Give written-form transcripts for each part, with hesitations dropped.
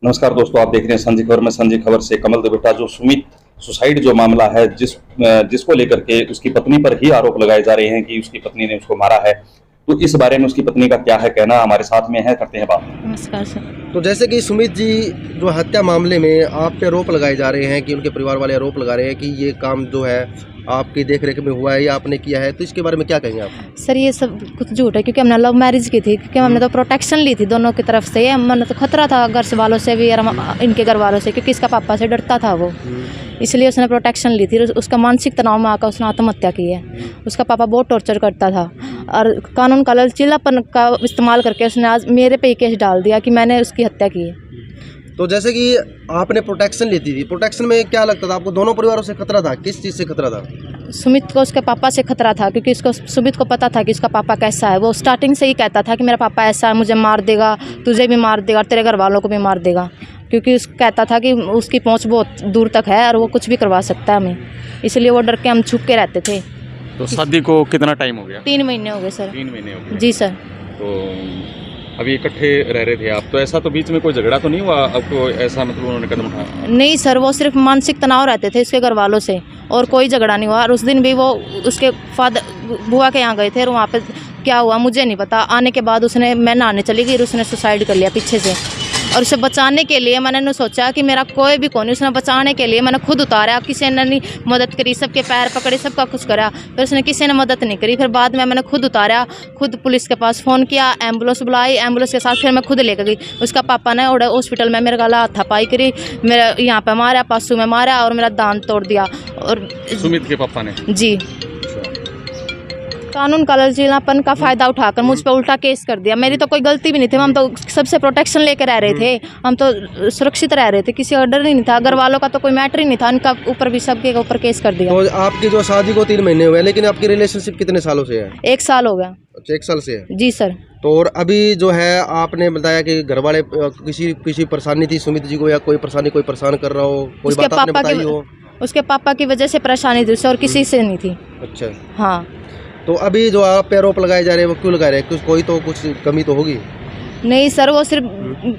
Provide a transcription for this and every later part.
नमस्कार दोस्तों, आप देख रहे हैं संजी खबर में। संजी खबर से कमल देवटा। जो सुमित सुसाइड जो मामला है, जिसको लेकर के उसकी पत्नी पर ही आरोप लगाए जा रहे हैं कि उसकी पत्नी ने उसको मारा है, तो इस बारे में उसकी पत्नी का क्या है कहना, हमारे साथ में है, करते हैं बात। नमस्कार सर। तो जैसे कि सुमित जी जो हत्या मामले में आप पे आरोप लगाए जा रहे हैं कि उनके परिवार वाले आरोप लगा रहे हैं कि ये काम जो है आपकी देखरेख में हुआ है या आपने किया है, तो इसके बारे में क्या कहेंगे आप? सर ये सब कुछ झूठ है, क्योंकि हमने लव मैरिज की थी, क्योंकि हमने तो प्रोटेक्शन ली थी दोनों की तरफ से। हमने तो खतरा था घर वालों से भी और इनके घर वालों से, क्योंकि इसका पापा से डरता था वो, इसलिए उसने प्रोटेक्शन ली थी। उसका मानसिक तनाव में आकर उसने आत्महत्या की है। उसका पापा बहुत टॉर्चर करता था और कानून का लचीलापन का इस्तेमाल करके उसने आज मेरे पे ही केस डाल दिया कि मैंने उसकी हत्या की है। तो जैसे कि आपने प्रोटेक्शन लेती थी, प्रोटेक्शन में क्या लगता था आपको? दोनों परिवारों से खतरा था? किस चीज़ से खतरा था? सुमित को उसके पापा से खतरा था, क्योंकि सुमित को पता था कि उसका पापा कैसा है। वो स्टार्टिंग से ही कहता था कि मेरा पापा ऐसा है, मुझे मार देगा, तुझे भी मार देगा और तेरे घर वालों को भी मार देगा, क्योंकि कहता था कि उसकी पहुंच बहुत दूर तक है और वो कुछ भी करवा सकता है हमें, इसलिए वो डर के हम छुप के रहते थे। तो शादी को कितना टाइम हो गया? 3 महीने हो गए सर। 3 महीने हो गए। जी सर। तो अभी इकट्ठे रह रहे थे आप, तो ऐसा तो बीच में कोई झगड़ा तो नहीं हुआ आपको? ऐसा मतलब उन्होंने कदम उठाया? नहीं सर, वो सिर्फ मानसिक तनाव रहते थे उसके घर वालों से और कोई झगड़ा नहीं हुआ। और उस दिन भी वो उसके फादर बुआ के यहाँ गए थे और वहाँ पे क्या हुआ मुझे नहीं पता। आने के बाद मैं नहाने चली गई और उसने सुसाइड कर लिया पीछे से। और उसे बचाने के लिए मैंने सोचा कि मेरा कोई भी कौन, उसने बचाने के लिए मैंने खुद उतारा, किसी ने नहीं मदद करी, सबके पैर पकड़े, सबका कुछ करा, फिर उसने किसी ने मदद नहीं करी। फिर बाद में मैंने खुद उतारा, खुद पुलिस के पास फ़ोन किया, एम्बुलेंस बुलाई, एम्बुलेंस के साथ फिर मैं खुद लेकर गई। उसका पापा ने उड़े हॉस्पिटल में मेरे गला हाथापाई करी, मेरा यहाँ पे मारा, पासू में मारा और मेरा दांत तोड़ दिया। और सुमित के पापा ने? जी। कानून का लचीलापन का फ़ायदा उठाकर मुझ पर उल्टा केस कर दिया। मेरी तो कोई गलती भी नहीं थी, हम तो सबसे प्रोटेक्शन लेकर रह रहे थे, हम तो सुरक्षित रह रहे थे, किसी का डर नहीं था। घर वालों का तो कोई मैटर ही नहीं था, उनका ऊपर भी सबके ऊपर केस कर दिया। तो आपकी जो शादी को 3 महीने हुए, लेकिन आपकी रिलेशनशिप कितने सालों से है? 1 साल हो गया। अच्छा, 1 साल से है। जी सर। तो और अभी जो है आपने बताया कि घर वाले किसी परेशानी थी सुमित जी को, या कोई परेशान कर रहा हो, कोई बात आपने बताई हो? उसके पापा की वजह से परेशानी थी उसे और किसी से नहीं थी। अच्छा। हाँ। तो अभी जो आप पे आरोप लगाए जा रहे हैं वो क्यों लगा रहे हैं? कोई तो कुछ कमी तो होगी? नहीं सर, वो सिर्फ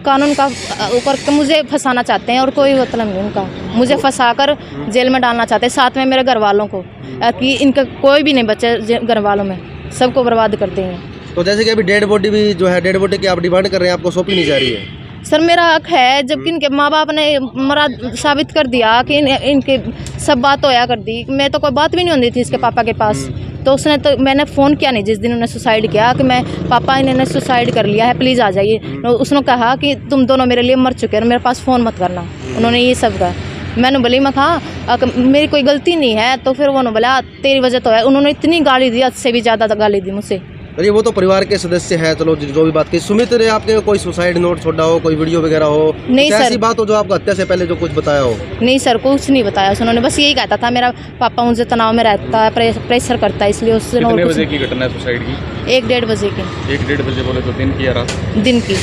कानून का ऊपर मुझे फंसाना चाहते हैं और कोई मतलब नहीं उनका। मुझे फंसाकर जेल में डालना चाहते हैं, साथ में मेरे घर वालों को, कि इनका कोई भी नहीं बचे घर वालों में, सबको बर्बाद कर देंगे। तो जैसे कि अभी डेड बॉडी भी जो है, डेड बॉडी की आप डिमांड कर रहे हैं, आपको सौंपी नहीं जा रही है? सर मेरा हक है, जबकि इनके माँ बाप ने मरा साबित कर दिया कि इनके सब बात होया कर दी। मैं तो कोई बात भी नहीं होती थी इसके पापा के पास, तो मैंने फ़ोन किया नहीं जिस दिन उन्होंने सुसाइड किया कि मैं पापा इन्होंने सुसाइड कर लिया है, प्लीज़ आ जाइए। तो उसने कहा कि तुम दोनों मेरे लिए मर चुके हैं, मेरे पास फ़ोन मत करना। उन्होंने ये सब कहा। मैंने बोली मैं कहा मेरी कोई गलती नहीं है, तो फिर उन्होंने बोला तेरी वजह तो है। उन्होंने इतनी गाली दी, हद से भी ज़्यादा गाली दी मुझसे। अरे वो तो परिवार के सदस्य है, चलो जो भी बात की। सुमित ने आपके कोई सुसाइड नोट छोड़ा हो, कोई वीडियो वगैरह हो? नहीं सर। ऐसी बात हो जो आपको हत्या से पहले जो कुछ बताया हो? नहीं सर, कुछ नहीं बताया उन्होंने, बस यही कहता था मेरा पापा मुझे तनाव में रहता है, प्रेशर करता है, इसलिए उससे। कितने बजे की घटना है सुसाइड की? 1-1:30 बजे की। 1-1:30 बजे बोले तो दिन की या रात? दिन की।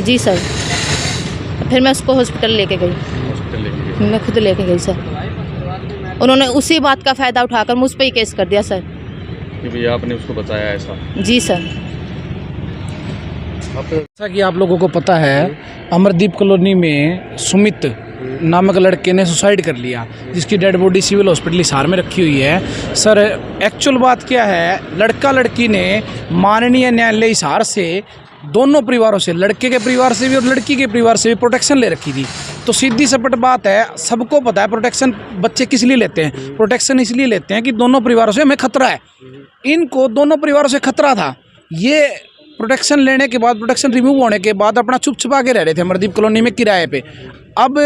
जी सर। फिर मैं उसको हॉस्पिटल लेके गई। हॉस्पिटल लेके गए? मैं खुद लेके गई सर। उन्होंने उसी बात का फ़ायदा उठाकर मुझ पर ही केस कर दिया सर। कि भैया आपने उसको बताया ऐसा? जी सर। जैसा कि आप लोगों को पता है, अमरदीप कॉलोनी में सुमित नामक लड़के ने सुसाइड कर लिया, जिसकी dead body civil hospital Hisar में रखी हुई है। सर एक्चुअल बात क्या है, लड़का लड़की ने माननीय न्यायालय हिसार से दोनों परिवारों से, लड़के के परिवार से भी और लड़की के परिवार से भी प्रोटेक्शन ले रखी थी। तो सीधी सपट बात है, सबको पता है प्रोटेक्शन बच्चे किस लिए लेते हैं। प्रोटेक्शन इसलिए लेते हैं कि दोनों परिवारों से हमें खतरा है। इनको दोनों परिवारों से खतरा था। ये प्रोटेक्शन लेने के बाद, प्रोटेक्शन रिमूव होने के बाद अपना छुप छुपा के रह रहे थे अमरदीप कॉलोनी में किराए पे। अब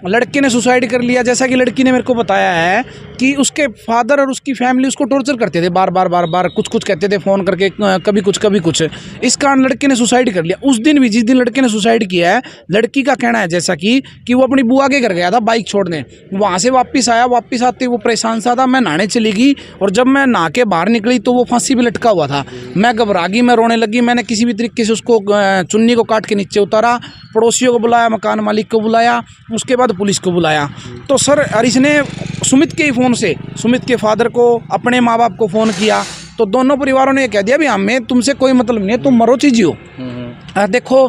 लड़के ने सुसाइड कर लिया। जैसा कि लड़की ने मेरे को बताया है कि उसके फादर और उसकी फैमिली उसको टॉर्चर करते थे, बार बार कुछ कहते थे फ़ोन करके, कभी कुछ। इस कारण लड़के ने सुसाइड कर लिया। उस दिन भी, जिस दिन लड़के ने सुसाइड किया है, लड़की का कहना है जैसा कि वो अपनी बुआ के घर गया था बाइक छोड़ने, वहाँ से वापस आया, वापस आते वो परेशान सा था। मैं नहाने चली गई और जब मैं नहा के बाहर निकली तो वो फांसी भी लटका हुआ था। मैं घबरा गई, मैं रोने लगी। मैंने किसी भी तरीके से उसको चुन्नी को काट के नीचे उतारा, पड़ोसियों को बुलाया, मकान मालिक को बुलाया, उसके बाद पुलिस को बुलाया। तो सर हरीश ने सुमित के ही फ़ोन से सुमित के फादर को, अपने माँ बाप को फ़ोन किया, तो दोनों परिवारों ने कह दिया भी हमें तुमसे कोई मतलब नहीं है, तुम मरो चीज़ हो। देखो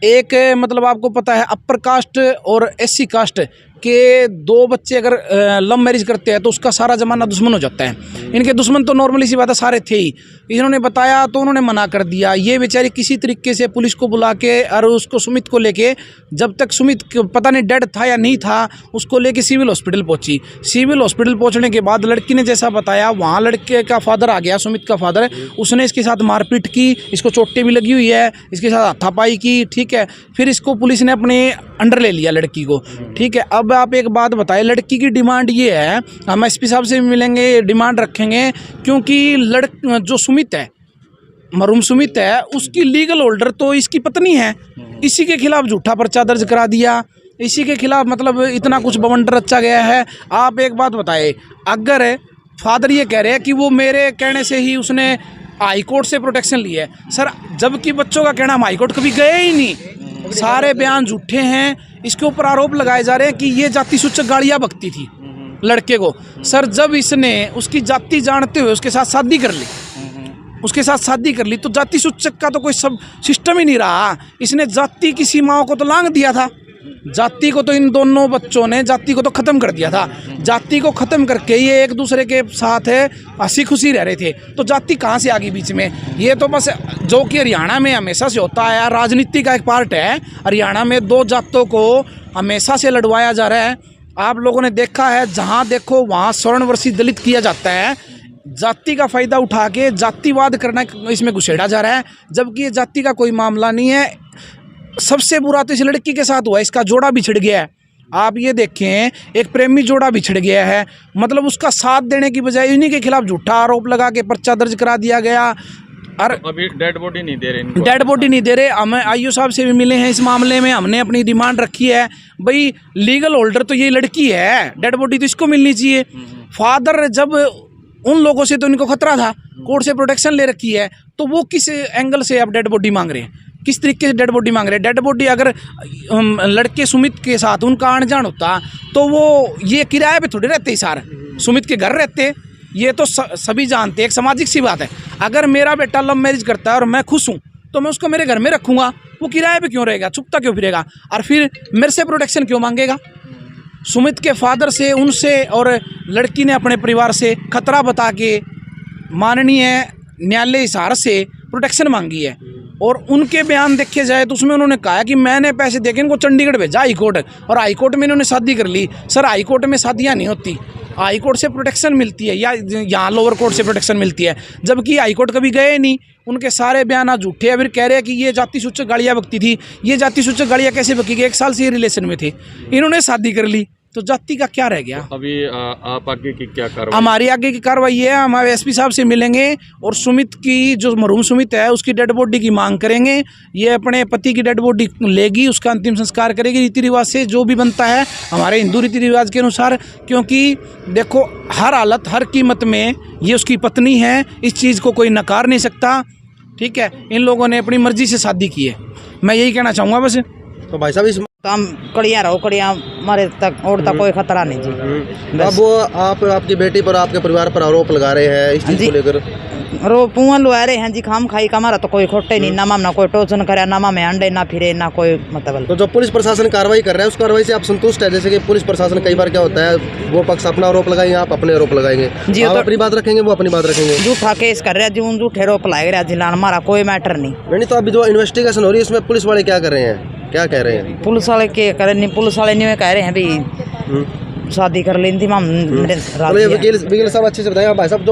एक मतलब आपको पता है अपर कास्ट और एससी कास्ट के दो बच्चे अगर लव मैरिज करते हैं तो उसका सारा ज़माना दुश्मन हो जाता है। इनके दुश्मन तो नॉर्मली सी बात है सारे थे ही। इन्होंने बताया तो उन्होंने मना कर दिया। ये बेचारी किसी तरीके से पुलिस को बुला के और उसको सुमित को लेके, जब तक सुमित पता नहीं डेड था या नहीं था, उसको लेके सिविल हॉस्पिटल पहुंची। सिविल हॉस्पिटल पहुंचने के बाद लड़की ने जैसा बताया, वहाँ लड़के का फादर आ गया, सुमित का फादर, उसने इसके साथ मारपीट की, इसको चोटें भी लगी हुई है, इसके साथ हाथापाई की, ठीक है। फिर इसको पुलिस ने अपने अंडर ले लिया लड़की को, ठीक है। अब आप एक बात बताएं, लड़की की डिमांड ये है, हम एसपी साहब से मिलेंगे, डिमांड रखेंगे, क्योंकि जो सुमित है, मरूम सुमित है, उसकी लीगल होल्डर तो इसकी पत्नी है। इसी के खिलाफ झूठा पर्चा दर्ज करा दिया, इसी के खिलाफ मतलब इतना कुछ बवंडर रचा गया है। आप एक बात बताएं, अगर फादर ये कह रहे हैं कि वो मेरे कहने से ही उसने हाई कोर्ट से प्रोटेक्शन ली है, सर जबकि बच्चों का कहना हम हाई कोर्ट कभी गए ही नहीं, सारे बयान झूठे हैं। इसके ऊपर आरोप लगाए जा रहे हैं कि ये जाति सूचक गाड़ियाँ बकती थी लड़के को। सर जब इसने उसकी जाति जानते हुए उसके साथ शादी कर ली, तो जाति सूचक का तो कोई सब सिस्टम ही नहीं रहा। इसने जाति की सीमाओं को तो लांघ दिया था। जाति को तो इन दोनों बच्चों ने जाति को तो ख़त्म कर दिया था। जाति को ख़त्म करके ये एक दूसरे के साथ हंसी खुशी रह रहे थे, तो जाति कहाँ से आ गई बीच में? ये तो बस जो कि हरियाणा में हमेशा से होता है, राजनीति का एक पार्ट है। हरियाणा में दो जातों को हमेशा से लड़वाया जा रहा है। आप लोगों ने देखा है, जहाँ देखो वहाँ स्वर्णवर्षी दलित किया जाता है। जाति का फ़ायदा उठा के जातिवाद करना इसमें घुसेड़ा जा रहा है, जबकि ये जाति का कोई मामला नहीं है। सबसे बुरा तो इस लड़की के साथ हुआ, इसका जोड़ा बिछड़ गया है। आप ये देखें, एक प्रेमी जोड़ा बिछड़ गया है, मतलब उसका साथ देने की बजाय इन्हीं के खिलाफ झूठा आरोप लगा के पर्चा दर्ज करा दिया गया। और अभी डेड बॉडी नहीं दे रहे इनको। डेड बॉडी नहीं दे रहे। हमें आईओ साहब से भी मिले हैं इस मामले में, हमने अपनी डिमांड रखी है, भाई लीगल होल्डर तो ये लड़की है, डेड बॉडी तो इसको मिलनी चाहिए। फादर जब उन लोगों से तो इनको खतरा था, कोर्ट से प्रोटेक्शन ले रखी है, तो वो किस एंगल से अब डेड बॉडी मांग रहे हैं, किस तरीके से डेड बॉडी मांग रहे हैं? डेड बॉडी अगर लड़के सुमित के साथ उनका अनजान होता तो वो ये किराए पे थोड़े रहते, सार सुमित के घर रहते। ये तो सभी जानते हैं, एक सामाजिक सी बात है। अगर मेरा बेटा लव मैरिज करता है और मैं खुश हूँ तो मैं उसको मेरे घर में रखूँगा, वो किराए पे क्यों रहेगा, छुपता क्यों फिरेगा, और फिर मेरे से प्रोटेक्शन क्यों मांगेगा? सुमित के फादर से, उनसे और लड़की ने अपने परिवार से खतरा बता के माननीय न्यायालय हिसार से प्रोटेक्शन मांगी है। और उनके बयान देखे जाए तो उसमें उन्होंने कहा कि मैंने पैसे देके इनको चंडीगढ़ भेजा हाई कोर्ट, और हाई कोर्ट में इन्होंने शादी कर ली। सर हाई कोर्ट में शादियाँ नहीं होती, हाई कोर्ट से प्रोटेक्शन मिलती है या यहाँ लोअर कोर्ट से प्रोटेक्शन मिलती है, जबकि हाई कोर्ट कभी गए नहीं। उनके सारे बयान झूठे हैं। फिर कह रहे हैं कि ये जाति सूचक गाड़ियाँ बकती थी। ये जाति सूचक गाड़ियाँ कैसे बकी? 1 साल से ये रिलेशन में थे, इन्होंने शादी कर ली, तो जाति का क्या रह गया? अभी आप आगे की क्या कार्रवाई? हमारी आगे की कार्रवाई है, हमारे एसपी साहब से मिलेंगे और सुमित की, जो मरहूम सुमित है, उसकी डेड बॉडी की मांग करेंगे। ये अपने पति की डेड बॉडी लेगी, उसका अंतिम संस्कार करेगी रीति रिवाज से, जो भी बनता है हमारे हिंदू रीति रिवाज के अनुसार। क्योंकि देखो, हर हालत हर कीमत में ये उसकी पत्नी है, इस चीज़ को कोई नकार नहीं सकता, ठीक है। इन लोगों ने अपनी मर्जी से शादी की है, मैं यही कहना चाहूँगा बस। तो भाई साहब इस तो हम कड़ियाँ रहो, कड़ियाँ हमारे तक और तक कोई खतरा नहीं जी। अब वो आपकी बेटी पर, आपके परिवार पर आरोप लगा रहे हैं इस चीज़ को लेकर। रो पुआ लुआ रहे हैं जी, खाम खाई का हमारा तो कोई खोटे नहीं, ना ना कोई टोचन करे, ना में अंडे ना फिरे, ना कोई मतलब। तो जो पुलिस प्रशासन कार्रवाई कर रहा है उस कार्रवाई से आप संतुष्ट है? जैसे कि पुलिस प्रशासन कई बार क्या होता है, वो पक्ष अपना आरोप लगाएंगे, आप अपने आरोप लगाएंगे, जी, आप तो अपनी बात रखेंगे, वो अपनी बात रखेंगे। झूठा केस कर रहे हैं जी, झूठे आरोप लाए रहे जिला, हमारा कोई मैटर नहीं। तो अभी जो इन्वेस्टिगेशन हो रही है उसमें पुलिस वाले क्या कर रहे हैं, क्या कह रहे हैं? पुलिस वाले के करे नहीं, पुलिस वाले नहीं कह रहे हैं भाई शादी कर ली थी, वकील साहब अच्छे से बताएंगे। भाई साहब जो